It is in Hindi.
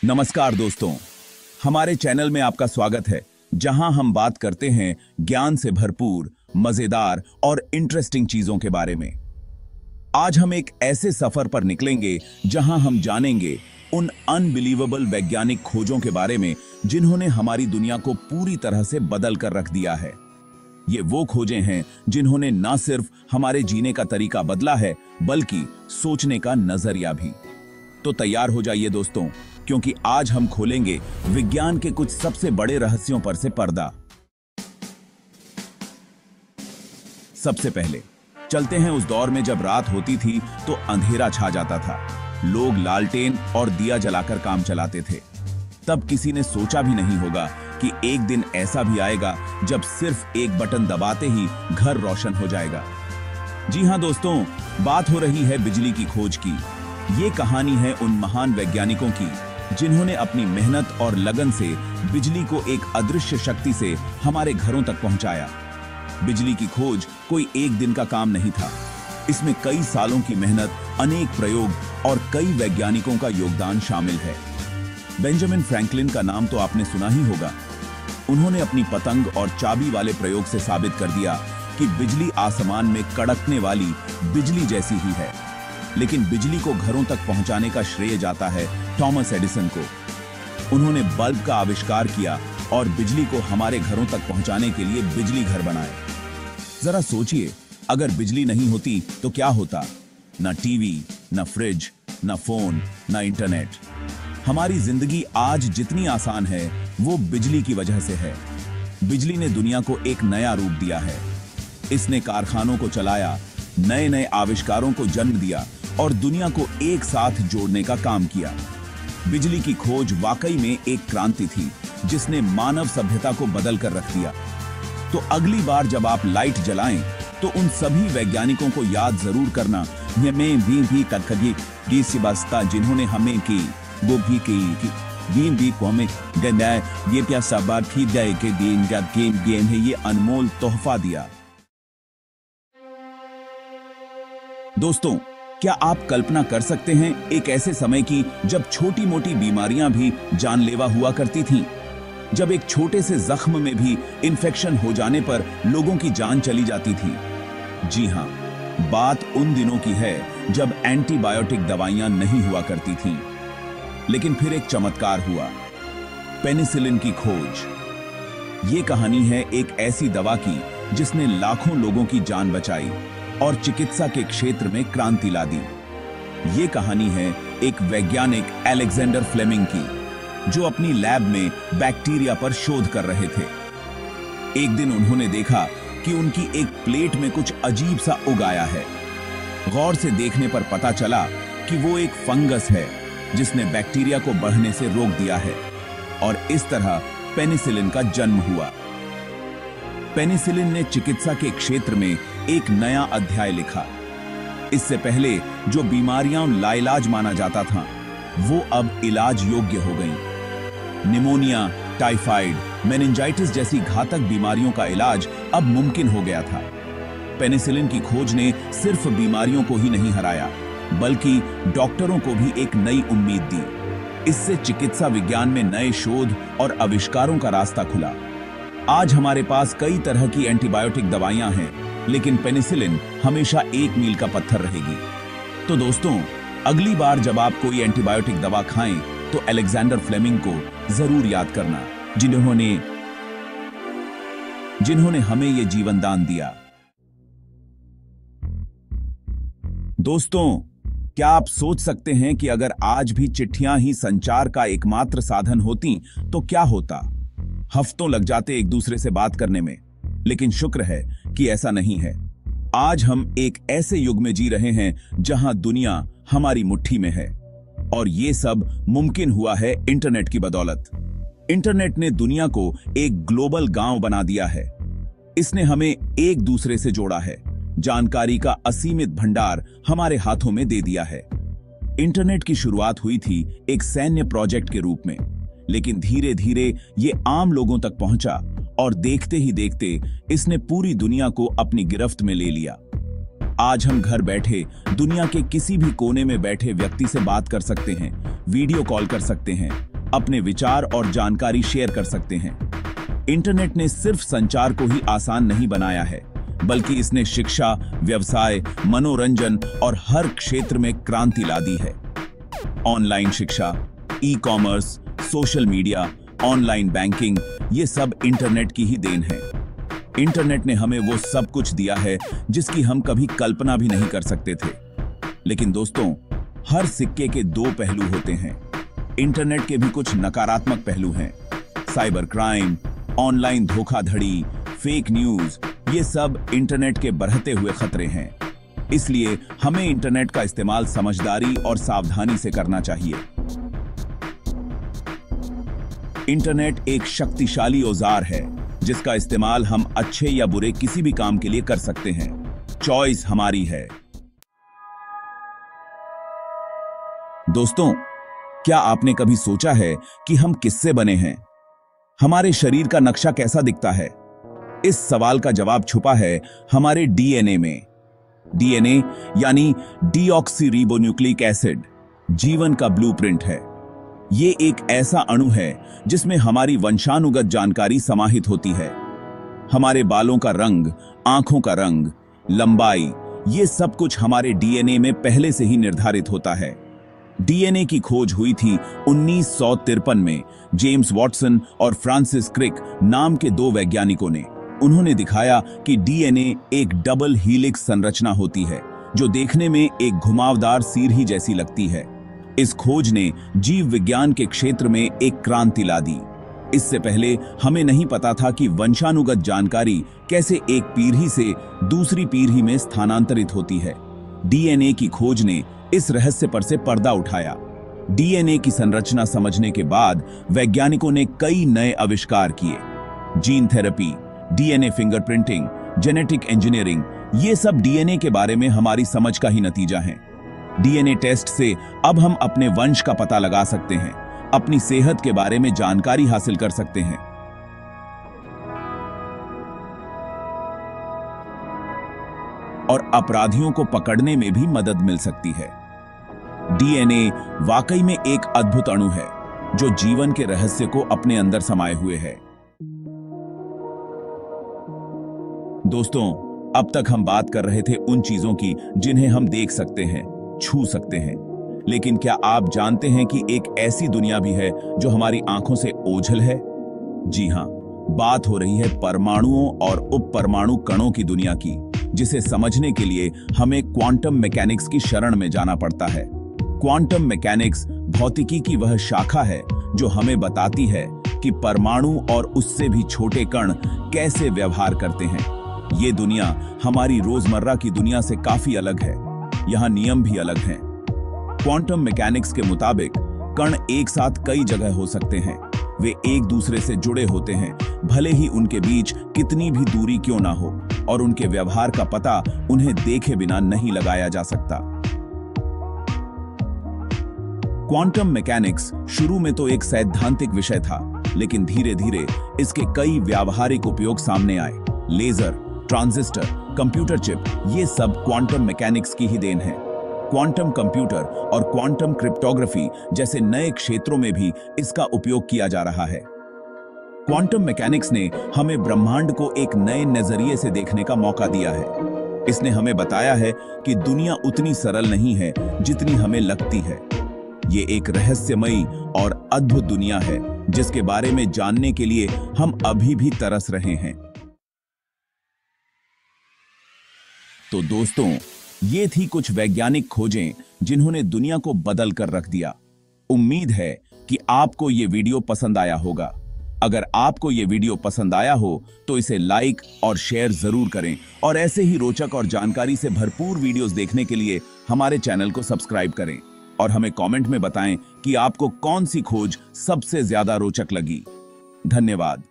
नमस्कार दोस्तों, हमारे चैनल में आपका स्वागत है जहां हम बात करते हैं ज्ञान से भरपूर, मजेदार और इंटरेस्टिंग चीजों के बारे में। आज हम एक ऐसे सफर पर निकलेंगे जहां हम जानेंगे उन अनबिलीवेबल वैज्ञानिक खोजों के बारे में जिन्होंने हमारी दुनिया को पूरी तरह से बदल कर रख दिया है। ये वो खोजें हैं जिन्होंने न सिर्फ हमारे जीने का तरीका बदला है बल्कि सोचने का नजरिया भी। तो तैयार हो जाइए दोस्तों, क्योंकि आज हम खोलेंगे विज्ञान के कुछ सबसे बड़े रहस्यों पर से पर्दा। सबसे पहले चलते हैं उस दौर में जब रात होती थी तो अंधेरा छा जाता था। लोग लालटेन और दिया जलाकर काम चलाते थे। तब किसी ने सोचा भी नहीं होगा कि एक दिन ऐसा भी आएगा जब सिर्फ एक बटन दबाते ही घर रोशन हो जाएगा। जी हां दोस्तों, बात हो रही है बिजली की खोज की। ये कहानी है उन महान वैज्ञानिकों की जिन्होंने अपनी मेहनत और लगन से बिजली को एक अदृश्य शक्ति से हमारे घरों तक पहुंचाया। बिजली की खोज कोई एक दिन का काम नहीं था। इसमें कई सालों की मेहनत, अनेक प्रयोग और कई वैज्ञानिकों का योगदान शामिल है। बेंजामिन फ्रैंकलिन का नाम तो आपने सुना ही होगा। उन्होंने अपनी पतंग और चाबी वाले प्रयोग से साबित कर दिया कि बिजली आसमान में कड़कने वाली बिजली जैसी ही है। लेकिन बिजली को घरों तक पहुंचाने का श्रेय जाता है थॉमस एडिसन को। उन्होंने बल्ब का आविष्कार किया और बिजली को हमारे घरों तक पहुंचाने के लिए बिजली घर बनाए। जरा सोचिए, अगर बिजली नहीं होती तो क्या होता? ना टीवी, ना फ्रिज, ना फोन, ना इंटरनेट। हमारी जिंदगी आज जितनी आसान है वो बिजली की वजह से है। बिजली ने दुनिया को एक नया रूप दिया है। इसने कारखानों को चलाया, नए नए आविष्कारों को जन्म दिया और दुनिया को एक साथ जोड़ने का काम किया। बिजली की खोज वाकई में एक क्रांति थी जिसने मानव सभ्यता को बदल कर रख दिया। तो अगली बार जब आप लाइट जलाएं तो उन सभी वैज्ञानिकों को याद जरूर करना जिन्होंने हमें की वो भी की को हमें ये क्या सबार थी के दिन का गेम है, ये अनमोल तोहफा दिया। दोस्तों, क्या आप कल्पना कर सकते हैं एक ऐसे समय की जब छोटी मोटी बीमारियां भी जानलेवा हुआ करती थीं? जब एक छोटे से जख्म में भी इन्फेक्शन हो जाने पर लोगों की जान चली जाती थी। जी हां, बात उन दिनों की है जब एंटीबायोटिक दवाइयां नहीं हुआ करती थीं। लेकिन फिर एक चमत्कार हुआ, पेनिसिलिन की खोज। ये कहानी है एक ऐसी दवा की जिसने लाखों लोगों की जान बचाई और चिकित्सा के क्षेत्र में क्रांति ला दी। ये कहानी है एक वैज्ञानिक अलेक्जेंडर फ्लेमिंग की जो अपनी लैब में बैक्टीरिया पर शोध कर रहे थे। एक दिन उन्होंने देखा कि उनकी एक प्लेट में कुछ अजीब सा उग आया है। गौर से देखने पर पता चला कि वो एक फंगस है जिसने बैक्टीरिया को बढ़ने से रोक दिया है और इस तरह पेनिसिलिन का जन्म हुआ। पेनिसिलिन ने चिकित्सा के क्षेत्र में एक नया अध्याय लिखा। इससे पहले जो बीमारियां लाइलाज माना जाता था वो अब इलाज योग्य हो गईं। निमोनिया, टाइफाइड, मेनिंजाइटिस जैसी घातक बीमारियों का इलाज अब मुमकिन हो गया था। पेनिसिलिन की खोज ने सिर्फ बीमारियों को ही नहीं हराया बल्कि डॉक्टरों को भी एक नई उम्मीद दी। इससे चिकित्सा विज्ञान में नए शोध और आविष्कारों का रास्ता खुला। आज हमारे पास कई तरह की एंटीबायोटिक दवाइयां हैं, लेकिन पेनिसिलिन हमेशा एक मील का पत्थर रहेगी। तो दोस्तों, अगली बार जब आप कोई एंटीबायोटिक दवा खाएं तो अलेक्जेंडर फ्लेमिंग को जरूर याद करना, जिन्होंने हमें ये जीवन दान दिया। दोस्तों, क्या आप सोच सकते हैं कि अगर आज भी चिट्ठियां ही संचार का एकमात्र साधन होती तो क्या होता? हफ्तों लग जाते एक दूसरे से बात करने में। लेकिन शुक्र है कि ऐसा नहीं है। आज हम एक ऐसे युग में जी रहे हैं जहां दुनिया हमारी मुट्ठी में है और ये सब मुमकिन हुआ है इंटरनेट की बदौलत। इंटरनेट ने दुनिया को एक ग्लोबल गांव बना दिया है। इसने हमें एक दूसरे से जोड़ा है, जानकारी का असीमित भंडार हमारे हाथों में दे दिया है। इंटरनेट की शुरुआत हुई थी एक सैन्य प्रोजेक्ट के रूप में, लेकिन धीरे धीरे ये आम लोगों तक पहुंचा और देखते ही देखते इसने पूरी दुनिया को अपनी गिरफ्त में ले लिया। आज हम घर बैठे दुनिया के किसी भी कोने में बैठे व्यक्ति से बात कर सकते हैं, वीडियो कॉल कर सकते हैं अपने विचार और जानकारी शेयर कर सकते हैं। इंटरनेट ने सिर्फ संचार को ही आसान नहीं बनाया है, बल्कि इसने शिक्षा, व्यवसाय, मनोरंजन और हर क्षेत्र में क्रांति ला दी है। ऑनलाइन शिक्षा, e-commerce, social media, online banking, ये सब इंटरनेट की ही देन है। इंटरनेट ने हमें वो सब कुछ दिया है जिसकी हम कभी कल्पना भी नहीं कर सकते थे। लेकिन दोस्तों, हर सिक्के के दो पहलू होते हैं। इंटरनेट के भी कुछ नकारात्मक पहलू हैं। साइबर क्राइम, ऑनलाइन धोखाधड़ी, फेक न्यूज, ये सब इंटरनेट के बढ़ते हुए खतरे हैं। इसलिए हमें इंटरनेट का इस्तेमाल समझदारी और सावधानी से करना चाहिए। इंटरनेट एक शक्तिशाली औजार है जिसका इस्तेमाल हम अच्छे या बुरे किसी भी काम के लिए कर सकते हैं। चॉइस हमारी है। दोस्तों, क्या आपने कभी सोचा है कि हम किससे बने हैं? हमारे शरीर का नक्शा कैसा दिखता है? इस सवाल का जवाब छुपा है हमारे डीएनए में। डीएनए यानी डीऑक्सीरिबोन्यूक्लिक एसिड जीवन का ब्लूप्रिंट है। ये एक ऐसा अणु है जिसमें हमारी वंशानुगत जानकारी समाहित होती है। हमारे बालों का रंग, आंखों का रंग, लंबाई, ये सब कुछ हमारे डीएनए में पहले से ही निर्धारित होता है। डीएनए की खोज हुई थी 1953 में जेम्स वॉटसन और फ्रांसिस क्रिक नाम के दो वैज्ञानिकों ने। उन्होंने दिखाया कि डीएनए एक डबल हीलिक्स संरचना होती है जो देखने में एक घुमावदार सीढ़ी जैसी लगती है। इस खोज ने जीव विज्ञान के क्षेत्र में एक क्रांति ला दी। इससे पहले हमें नहीं पता था कि वंशानुगत जानकारी कैसे एक पीढ़ी से दूसरी पीढ़ी में स्थानांतरित होती है। डीएनए की खोज ने इस रहस्य पर से पर्दा उठाया। डीएनए की संरचना समझने के बाद वैज्ञानिकों ने कई नए आविष्कार किए। Gene therapy, DNA fingerprinting, genetic engineering, ये सब डीएनए के बारे में हमारी समझ का ही नतीजा है। डीएनए टेस्ट से अब हम अपने वंश का पता लगा सकते हैं, अपनी सेहत के बारे में जानकारी हासिल कर सकते हैं। और अपराधियों को पकड़ने में भी मदद मिल सकती है। डीएनए वाकई में एक अद्भुत अणु है जो जीवन के रहस्य को अपने अंदर समाये हुए है। दोस्तों, अब तक हम बात कर रहे थे उन चीजों की जिन्हें हम देख सकते हैं, छू सकते हैं। लेकिन क्या आप जानते हैं कि एक ऐसी दुनिया भी है जो हमारी आंखों से ओझल है? जी हां, बात हो रही है परमाणुओं और उपपरमाणु कणों की दुनिया की, जिसे समझने के लिए हमें क्वांटम मैकेनिक्स की शरण में जाना पड़ता है। क्वांटम मैकेनिक्स भौतिकी की वह शाखा है जो हमें बताती है कि परमाणु और उससे भी छोटे कण कैसे व्यवहार करते हैं। ये दुनिया हमारी रोजमर्रा की दुनिया से काफी अलग है। यहाँ नियम भी अलग हैं। क्वांटम मैकेनिक्स के मुताबिक कण एक साथ कई जगह हो सकते हैं। वे एक दूसरे से जुड़े होते हैं, भले ही उनके बीच कितनी भी दूरी क्यों ना हो, और उनके व्यवहार का पता उन्हें देखे बिना नहीं लगाया जा सकता। क्वांटम मैकेनिक्स शुरू में तो एक सैद्धांतिक विषय था, लेकिन धीरे धीरे इसके कई व्यावहारिक उपयोग सामने आए। लेजर, ट्रांजिस्टर, कंप्यूटर चिप, ये सब क्वांटम मैकेनिक्स की ही देन है। क्वांटम कंप्यूटर और क्वांटम क्रिप्टोग्राफी जैसे नए क्षेत्रों में भी इसका उपयोग किया जा रहा है। क्वांटम मैकेनिक्स ने हमें ब्रह्मांड को एक नए नजरिए से देखने का मौका दिया है। इसने हमें बताया है कि दुनिया उतनी सरल नहीं है जितनी हमें लगती है। ये एक रहस्यमयी और अद्भुत दुनिया है जिसके बारे में जानने के लिए हम अभी भी तरस रहे हैं। तो दोस्तों, ये थी कुछ वैज्ञानिक खोजें जिन्होंने दुनिया को बदल कर रख दिया। उम्मीद है कि आपको ये वीडियो पसंद आया होगा। अगर आपको ये वीडियो पसंद आया हो तो इसे लाइक और शेयर जरूर करें, और ऐसे ही रोचक और जानकारी से भरपूर वीडियोस देखने के लिए हमारे चैनल को सब्सक्राइब करें, और हमें कमेंट में बताएं कि आपको कौन सी खोज सबसे ज्यादा रोचक लगी। धन्यवाद।